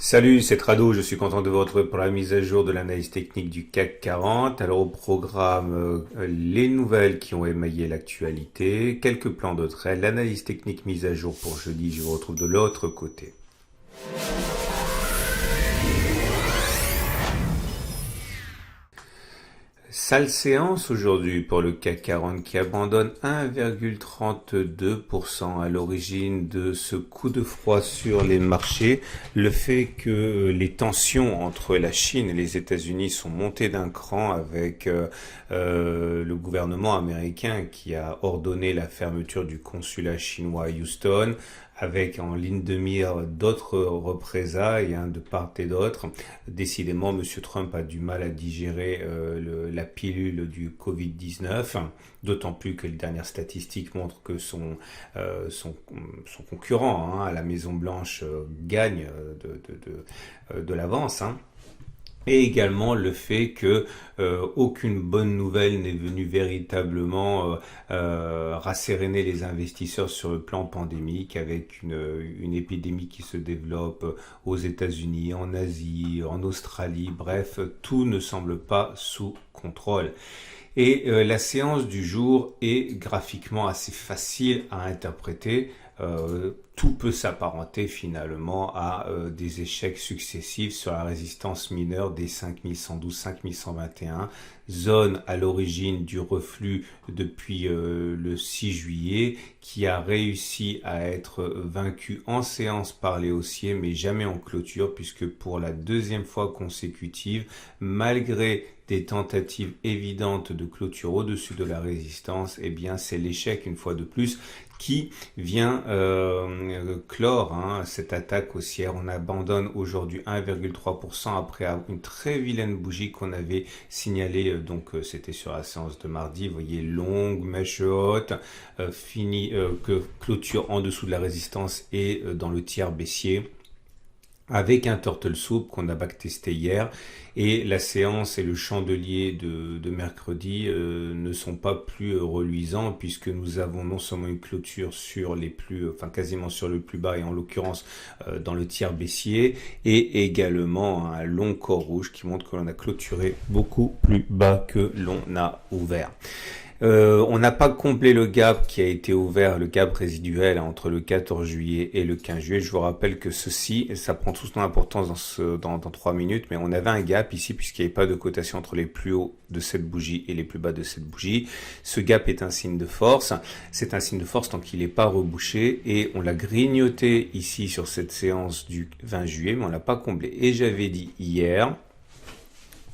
Salut, c'est Trado, je suis content de vous retrouver pour la mise à jour de l'analyse technique du CAC 40. Alors au programme, les nouvelles qui ont émaillé l'actualité, quelques plans de trade, l'analyse technique mise à jour pour jeudi, je vous retrouve de l'autre côté. Sale séance aujourd'hui pour le CAC 40 qui abandonne 1,32% à l'origine de ce coup de froid sur les marchés. Le fait que les tensions entre la Chine et les États-Unis sont montées d'un cran avec le gouvernement américain qui a ordonné la fermeture du consulat chinois à Houston, avec en ligne de mire d'autres représailles de part et d'autre. Décidément, M. Trump a du mal à digérer la pilule du Covid-19, d'autant plus que les dernières statistiques montrent que son concurrent à la Maison-Blanche gagne de l'avance. Et également le fait que aucune bonne nouvelle n'est venue véritablement rasséréner les investisseurs sur le plan pandémique, avec une épidémie qui se développe aux États-Unis, en Asie, en Australie, bref, tout ne semble pas sous contrôle. Et la séance du jour est graphiquement assez facile à interpréter. Tout peut s'apparenter finalement à des échecs successifs sur la résistance mineure des 5112, 5121, zone à l'origine du reflux depuis le 6 juillet, qui a réussi à être vaincu en séance par les haussiers, mais jamais en clôture, puisque pour la deuxième fois consécutive, malgré des tentatives évidentes de clôture au-dessus de la résistance, eh bien c'est l'échec une fois de plus qui vient clore cette attaque haussière. On abandonne aujourd'hui 1,3% après une très vilaine bougie qu'on avait signalée, donc c'était sur la séance de mardi, vous voyez, longue, mèche haute, que clôture en dessous de la résistance et dans le tiers baissier, avec un turtle soup qu'on a backtesté hier, et la séance et le chandelier de mercredi ne sont pas plus reluisants, puisque nous avons non seulement une clôture sur quasiment sur le plus bas, et en l'occurrence dans le tiers baissier, et également un long corps rouge qui montre que l'on a clôturé beaucoup plus bas que l'on a ouvert. On n'a pas comblé le gap qui a été ouvert, le gap résiduel entre le 14 juillet et le 15 juillet. Je vous rappelle que ceci, ça prend tout son importance dans 3 minutes, mais on avait un gap ici puisqu'il n'y avait pas de cotation entre les plus hauts de cette bougie et les plus bas de cette bougie. Ce gap est un signe de force. C'est un signe de force tant qu'il n'est pas rebouché, et on l'a grignoté ici sur cette séance du 20 juillet, mais on l'a pas comblé. Et j'avais dit hier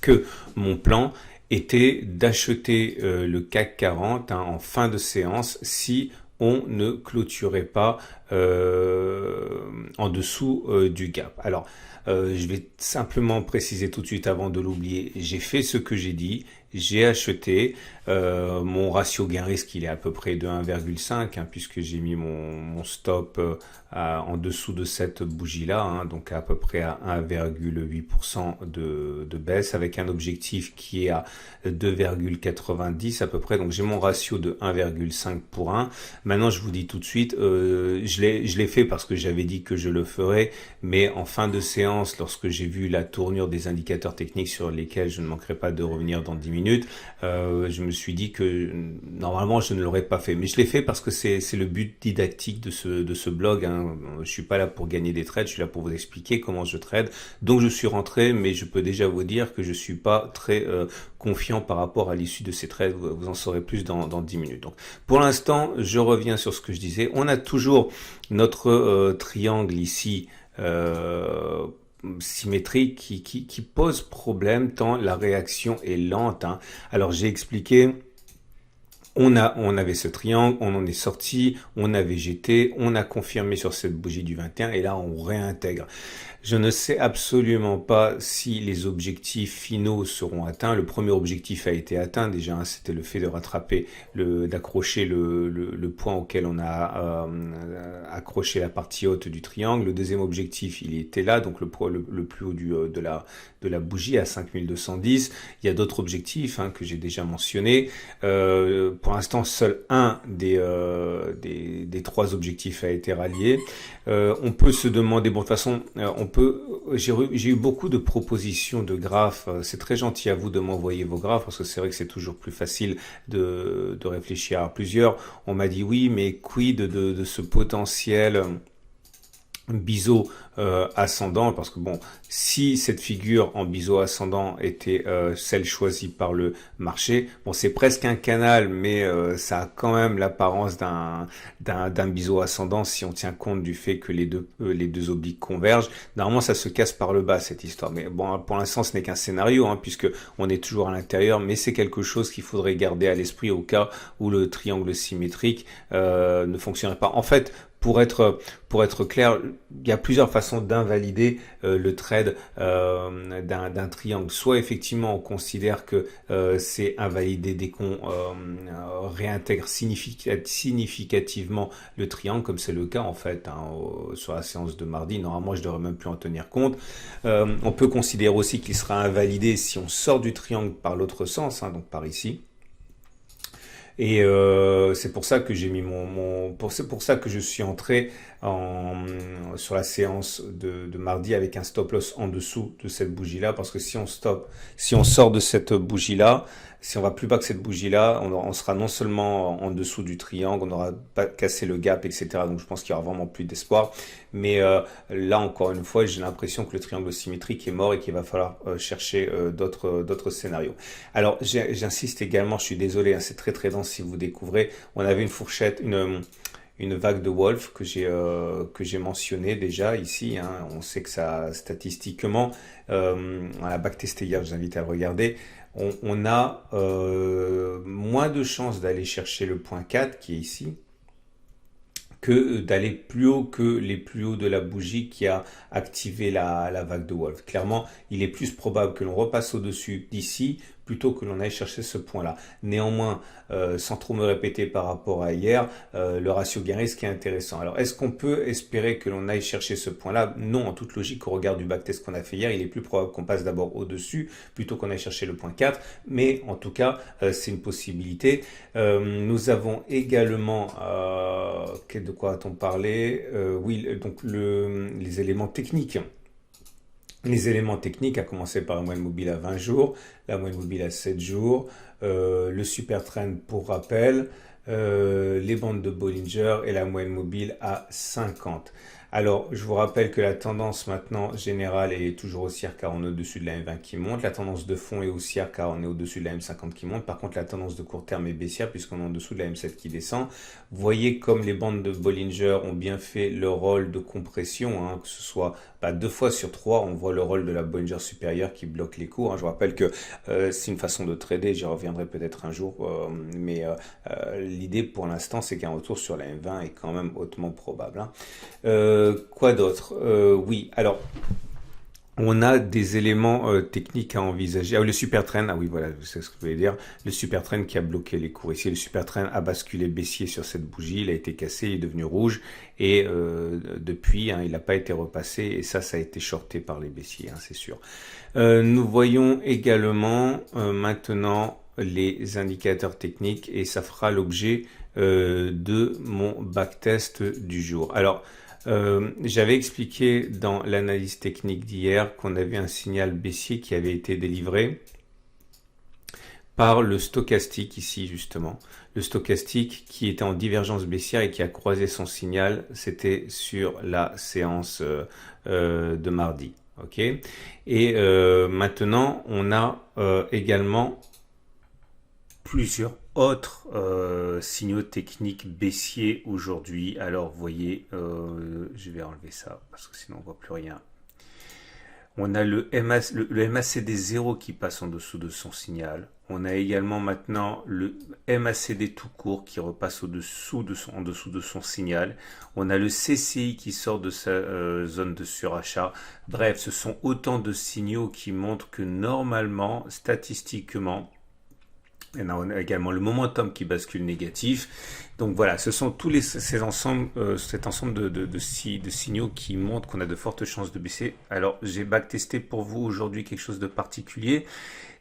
que mon plan était d'acheter le CAC 40 en fin de séance si on ne clôturait pas en dessous du gap. Alors, je vais simplement préciser tout de suite avant de l'oublier, j'ai fait ce que j'ai dit, j'ai acheté, mon ratio gain-risque il est à peu près de 1,5 puisque j'ai mis mon stop en dessous de cette bougie-là, donc à peu près à 1,8% de baisse, avec un objectif qui est à 2,90 à peu près, donc j'ai mon ratio de 1,5 pour 1. Maintenant je vous dis tout de suite, je l'ai fait parce que j'avais dit que je le ferais, mais en fin de séance, lorsque j'ai vu la tournure des indicateurs techniques sur lesquels je ne manquerai pas de revenir dans 10 minutes, je me suis dit que normalement je ne l'aurais pas fait, mais je l'ai fait parce que c'est le but didactique de ce blog. Je suis pas là pour gagner des trades, je suis là pour vous expliquer comment je trade. Donc je suis rentré, mais je peux déjà vous dire que je suis pas très confiant par rapport à l'issue de ces trades. Vous en saurez plus dans 10 minutes. Donc pour l'instant, je reviens sur ce que je disais. On a toujours notre triangle ici symétrique qui pose problème tant la réaction est lente. Alors j'ai expliqué, on avait ce triangle, on en est sorti, on a végété, on a confirmé sur cette bougie du 21 et là on réintègre. Je ne sais absolument pas si les objectifs finaux seront atteints. Le premier objectif a été atteint déjà, c'était le fait de rattraper, d'accrocher le point auquel on a accroché la partie haute du triangle. Le deuxième objectif, il était là, donc le plus haut de la bougie à 5210. Il y a d'autres objectifs que j'ai déjà mentionnés. pour l'instant, seul un des trois objectifs a été rallié. On peut se demander, bon, de toute façon, j'ai eu beaucoup de propositions de graphes. C'est très gentil à vous de m'envoyer vos graphes parce que c'est vrai que c'est toujours plus facile de réfléchir à plusieurs. On m'a dit oui, mais quid de ce potentiel biseau ascendant, parce que bon, si cette figure en biseau ascendant était celle choisie par le marché, bon, c'est presque un canal, mais ça a quand même l'apparence d'un biseau ascendant si on tient compte du fait que les deux obliques convergent. Normalement, ça se casse par le bas cette histoire, mais bon, pour l'instant, ce n'est qu'un scénario, hein, puisque on est toujours à l'intérieur, mais c'est quelque chose qu'il faudrait garder à l'esprit au cas où le triangle symétrique ne fonctionnerait pas. En fait, pour être clair, il y a plusieurs façons d'invalider le trade d'un triangle. Soit effectivement on considère que c'est invalidé dès qu'on réintègre significativement le triangle, comme c'est le cas en fait sur la séance de mardi. Normalement je devrais même plus en tenir compte. On peut considérer aussi qu'il sera invalidé si on sort du triangle par l'autre sens, hein, donc par ici. Et c'est pour ça que j'ai mis c'est pour ça que je suis entré sur la séance de mardi avec un stop loss en dessous de cette bougie-là, parce que si on sort de cette bougie-là, si on va plus bas que cette bougie-là, on sera non seulement en dessous du triangle, on n'aura pas cassé le gap, etc. Donc je pense qu'il y aura vraiment plus d'espoir. Mais là, encore une fois, j'ai l'impression que le triangle symétrique est mort et qu'il va falloir chercher d'autres scénarios. Alors, j'insiste également, je suis désolé, hein, c'est très très dense si vous découvrez. On avait une fourchette, une vague de Wolf que j'ai mentionné déjà ici, hein. On sait que ça, statistiquement, on l'a backtesté hier, je vous invite à le regarder. On a moins de chances d'aller chercher le point 4 qui est ici, que d'aller plus haut que les plus hauts de la bougie qui a activé la vague de Wolf. Clairement, il est plus probable que l'on repasse au-dessus d'ici plutôt que l'on aille chercher ce point-là. Néanmoins, sans trop me répéter par rapport à hier, le ratio gain-risque est intéressant. Alors, est-ce qu'on peut espérer que l'on aille chercher ce point-là? Non, en toute logique, au regard du backtest qu'on a fait hier, il est plus probable qu'on passe d'abord au-dessus plutôt qu'on aille chercher le point 4. Mais en tout cas, c'est une possibilité. Nous avons également... de quoi a-t-on parlé? Oui, donc les éléments techniques. Les éléments techniques, à commencer par la moyenne mobile à 20 jours, la moyenne mobile à 7 jours, le super trend pour rappel, les bandes de Bollinger et la moyenne mobile à 50. Alors, je vous rappelle que la tendance maintenant générale est toujours haussière car on est au-dessus de la M20 qui monte. La tendance de fond est haussière car on est au-dessus de la M50 qui monte. Par contre, la tendance de court terme est baissière puisqu'on est en dessous de la M7 qui descend. Vous voyez comme les bandes de Bollinger ont bien fait leur rôle de compression, hein, que ce soit deux fois sur trois, on voit le rôle de la Bollinger supérieure qui bloque les cours, hein. Je vous rappelle que c'est une façon de trader, j'y reviendrai peut-être un jour, mais l'idée pour l'instant c'est qu'un retour sur la M20 est quand même hautement probable, hein. Quoi d'autre? Oui, alors on a des éléments techniques à envisager. Ah, le super trend, ah oui, voilà, c'est ce que je voulais dire. Le super trend qui a bloqué les cours ici. Le super trend a basculé baissier sur cette bougie. Il a été cassé, il est devenu rouge. Et depuis, hein, il n'a pas été repassé. Et ça a été shorté par les baissiers, hein, c'est sûr. Nous voyons également maintenant les indicateurs techniques. Et ça fera l'objet de mon backtest du jour. Alors, j'avais expliqué dans l'analyse technique d'hier qu'on avait un signal baissier qui avait été délivré par le stochastique ici justement. Le stochastique qui était en divergence baissière et qui a croisé son signal, c'était sur la séance de mardi. Ok. Et maintenant, on a également plusieurs autres signaux techniques baissiers aujourd'hui. Alors vous voyez, je vais enlever ça parce que sinon on voit plus rien. On a le MACD 0 qui passe en dessous de son signal. On a également maintenant le MACD tout court qui repasse en dessous de son signal. On a le CCI qui sort de sa zone de surachat. Bref, ce sont autant de signaux qui montrent que normalement, statistiquement, Et on a également le momentum qui bascule négatif. Donc voilà, ce sont tous cet ensemble de signaux qui montrent qu'on a de fortes chances de baisser. Alors j'ai backtesté pour vous aujourd'hui quelque chose de particulier.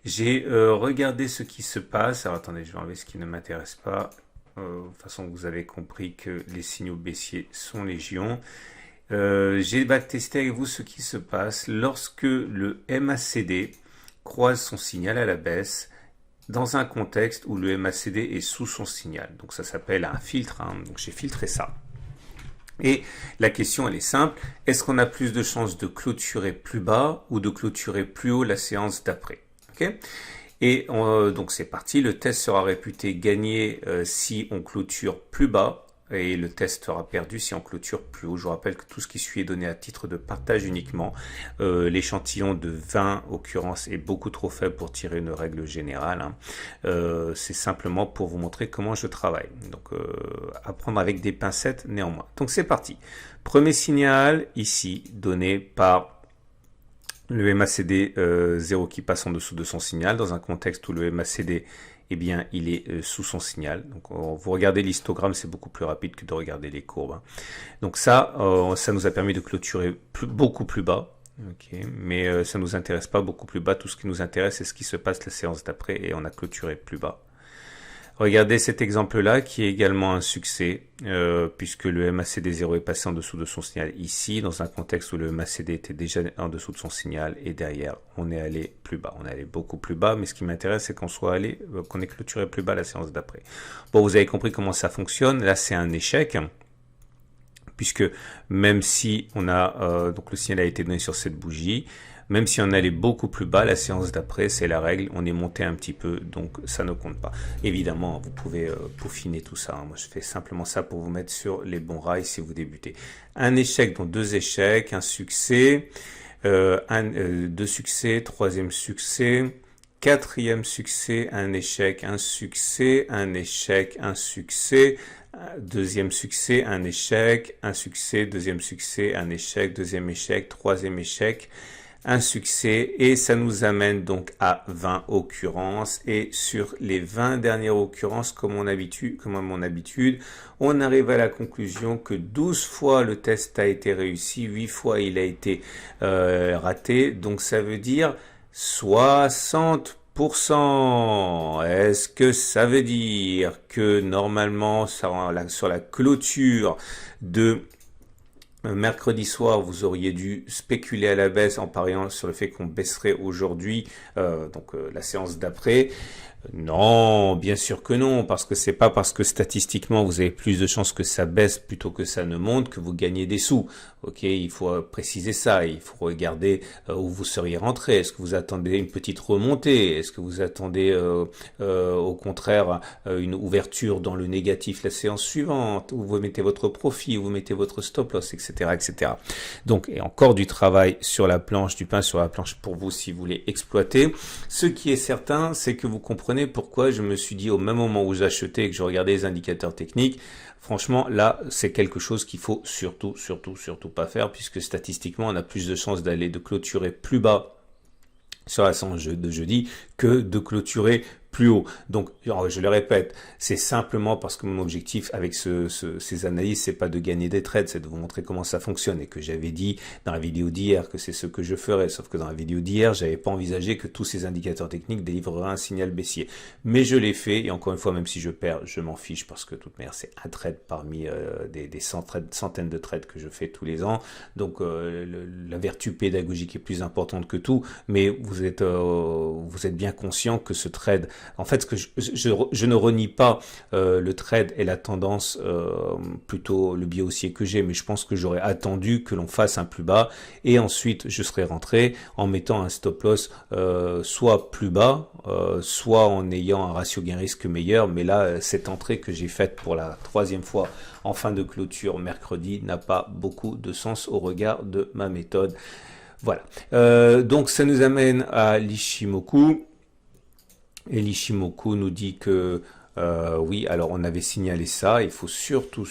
J'ai regardé ce qui se passe. Alors attendez, je vais enlever ce qui ne m'intéresse pas. De toute façon, vous avez compris que les signaux baissiers sont légion. J'ai backtesté avec vous ce qui se passe lorsque le MACD croise son signal à la baisse dans un contexte où le MACD est sous son signal. Donc ça s'appelle un filtre. Donc j'ai filtré ça. Et la question, elle est simple. Est-ce qu'on a plus de chances de clôturer plus bas ou de clôturer plus haut la séance d'après? Okay. Et donc c'est parti. Le test sera réputé gagné si on clôture plus bas. Et le test sera perdu si on clôture plus haut. Je vous rappelle que tout ce qui suit est donné à titre de partage uniquement. L'échantillon de 20 occurrences est beaucoup trop faible pour tirer une règle générale. C'est simplement pour vous montrer comment je travaille. Donc, à prendre avec des pincettes néanmoins. Donc, c'est parti. Premier signal ici donné par le MACD 0 qui passe en dessous de son signal dans un contexte où le MACD eh bien, il est sous son signal. Donc, vous regardez l'histogramme, c'est beaucoup plus rapide que de regarder les courbes. Donc ça, ça nous a permis de clôturer beaucoup plus bas. Okay. Mais ça ne nous intéresse pas beaucoup plus bas. Tout ce qui nous intéresse, c'est ce qui se passe la séance d'après et on a clôturé plus bas. Regardez cet exemple-là qui est également un succès puisque le MACD0 est passé en dessous de son signal ici dans un contexte où le MACD était déjà en dessous de son signal et derrière on est allé plus bas. On est allé beaucoup plus bas mais ce qui m'intéresse c'est qu'on ait clôturé plus bas la séance d'après. Bon, vous avez compris comment ça fonctionne. Là c'est un échec puisque même si on a donc le signal a été donné sur cette bougie. Même si on allait beaucoup plus bas, la séance d'après, c'est la règle, on est monté un petit peu, donc ça ne compte pas. Évidemment, vous pouvez peaufiner tout ça. Moi, je fais simplement ça pour vous mettre sur les bons rails si vous débutez. Un échec, donc 2 échecs, un succès, 2 succès, 3e succès, 4e succès, un échec, un succès, un échec, un succès, 2e succès, un échec, un succès, 2e succès, un échec, 2e échec, 3e échec, un succès et ça nous amène donc à 20 occurrences et sur les 20 dernières occurrences comme à mon habitude on arrive à la conclusion que 12 fois le test a été réussi, 8 fois il a été raté, donc ça veut dire 60%. Est-ce que ça veut dire que normalement sur la clôture de mercredi soir, vous auriez dû spéculer à la baisse en pariant sur le fait qu'on baisserait aujourd'hui, la séance d'après. Non, bien sûr que non, parce que c'est pas parce que statistiquement vous avez plus de chances que ça baisse plutôt que ça ne monte que vous gagnez des sous. Ok, il faut préciser ça, il faut regarder où vous seriez rentré. Est-ce que vous attendez une petite remontée? Est-ce que vous attendez au contraire une ouverture dans le négatif la séance suivante, où vous mettez votre profit, où vous mettez votre stop loss, etc., etc. Donc, et encore du travail sur la planche, du pain sur la planche pour vous si vous voulez exploiter. Ce qui est certain, c'est que vous comprenez pourquoi je me suis dit au même moment où j'achetais et que je regardais les indicateurs techniques, franchement là c'est quelque chose qu'il faut surtout pas faire puisque statistiquement on a plus de chances de clôturer plus bas sur la séance de jeudi que de clôturer plus haut. Donc, je le répète, c'est simplement parce que mon objectif avec ces analyses, c'est pas de gagner des trades, c'est de vous montrer comment ça fonctionne et que j'avais dit dans la vidéo d'hier que c'est ce que je ferais. Sauf que dans la vidéo d'hier, j'avais pas envisagé que tous ces indicateurs techniques délivreraient un signal baissier. Mais je l'ai fait et encore une fois, même si je perds, je m'en fiche parce que de toute manière, c'est un trade parmi des centaines de trades que je fais tous les ans. Donc, la vertu pédagogique est plus importante que tout, mais vous êtes bien conscient que ce trade, en fait, ce que je ne renie pas le trade et la tendance, plutôt le biais haussier que j'ai, mais je pense que j'aurais attendu que l'on fasse un plus bas et ensuite je serais rentré en mettant un stop loss soit plus bas, soit en ayant un ratio gain-risque meilleur. Mais là, cette entrée que j'ai faite pour la 3e fois en fin de clôture mercredi n'a pas beaucoup de sens au regard de ma méthode. Voilà. Donc ça nous amène à l'Ichimoku. Et l'Ichimoku nous dit que oui, alors on avait signalé ça, il faut surtout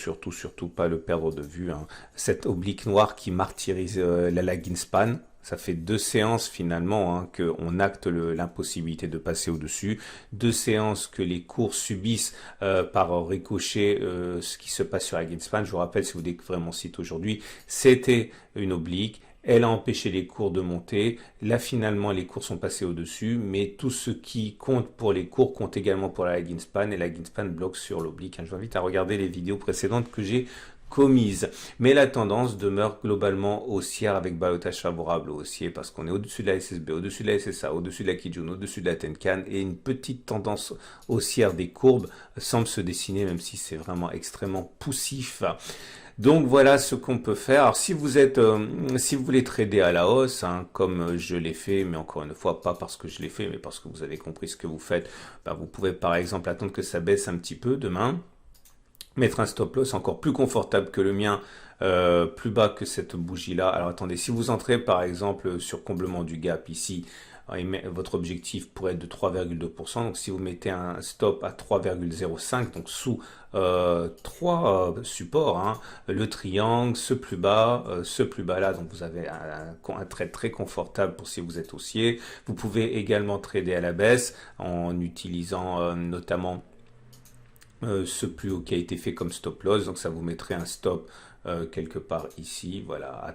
pas le perdre de vue, hein. Cette oblique noire qui martyrise la lagging span, Ça fait 2 séances finalement hein, qu'on acte l'impossibilité de passer au-dessus. 2 séances que les cours subissent par ricochet ce qui se passe sur la Greenspan. Je vous rappelle, si vous découvrez mon site aujourd'hui, c'était une oblique. Elle a empêché les cours de monter. Là, finalement, les cours sont passés au-dessus. Mais tout ce qui compte pour les cours compte également pour la Greenspan. Et la Greenspan bloque sur l'oblique. Je vous invite à regarder les vidéos précédentes que j'ai commise. Mais la tendance demeure globalement haussière avec balotage favorable au haussier parce qu'on est au-dessus de la SSB, au-dessus de la SSA, au-dessus de la Kijun, au-dessus de la Tenkan et une petite tendance haussière des courbes semble se dessiner même si c'est vraiment extrêmement poussif. Donc voilà ce qu'on peut faire. Alors si vous êtes, si vous voulez trader à la hausse, hein, comme je l'ai fait, mais encore une fois pas parce que je l'ai fait, mais parce que vous avez compris ce que vous faites, ben, vous pouvez par exemple attendre que ça baisse un petit peu demain. Mettre un stop loss encore plus confortable que le mien, plus bas que cette bougie-là. Alors attendez, si vous entrez par exemple sur comblement du gap ici, votre objectif pourrait être de 3,2%. Donc si vous mettez un stop à 3,05, donc sous 3 supports, hein, le triangle, ce plus bas là, donc vous avez un trade très confortable pour si vous êtes haussier. Vous pouvez également trader à la baisse en utilisant notamment ce plus haut qui a été fait comme stop loss, donc ça vous mettrait un stop quelque part ici, voilà, à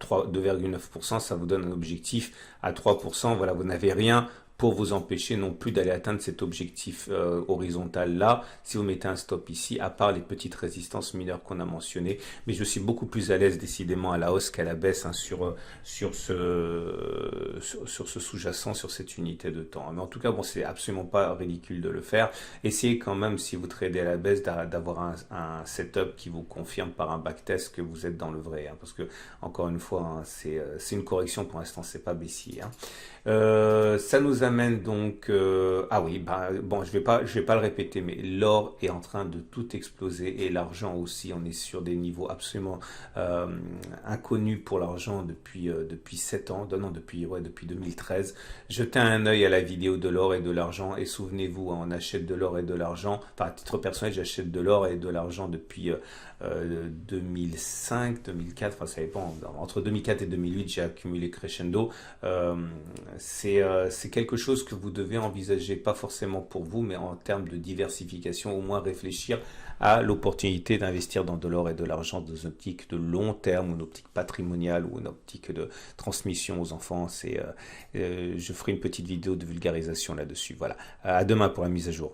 2,9%, ça vous donne un objectif à 3%, voilà, vous n'avez rien pour vous empêcher non plus d'aller atteindre cet objectif horizontal là, si vous mettez un stop ici, à part les petites résistances mineures qu'on a mentionnées, mais je suis beaucoup plus à l'aise décidément à la hausse qu'à la baisse hein, sur ce sous-jacent, sur cette unité de temps. Mais en tout cas, bon, c'est absolument pas ridicule de le faire. Essayez quand même, si vous tradez à la baisse, d'avoir un setup qui vous confirme par un backtest que vous êtes dans le vrai, hein, parce que encore une fois, hein, c'est une correction pour l'instant, c'est pas baissier. Hein. Ça nous amène donc ah oui, bah, bon, je vais pas le répéter, mais l'or est en train de tout exploser et l'argent aussi. On est sur des niveaux absolument inconnus pour l'argent depuis 7 ans, non, depuis 2013. Jetez un œil à la vidéo de l'or et de l'argent et souvenez-vous, hein, on achète de l'or et de l'argent. Enfin, à titre personnel, j'achète de l'or et de l'argent depuis 2005, 2004. Enfin, ça dépend. Entre 2004 et 2008, j'ai accumulé crescendo. C'est quelque chose que vous devez envisager, pas forcément pour vous, mais en termes de diversification, au moins réfléchir à l'opportunité d'investir dans de l'or et de l'argent dans une optique de long terme, une optique patrimoniale ou une optique de transmission aux enfants. Je ferai une petite vidéo de vulgarisation là-dessus. Voilà. À demain pour la mise à jour.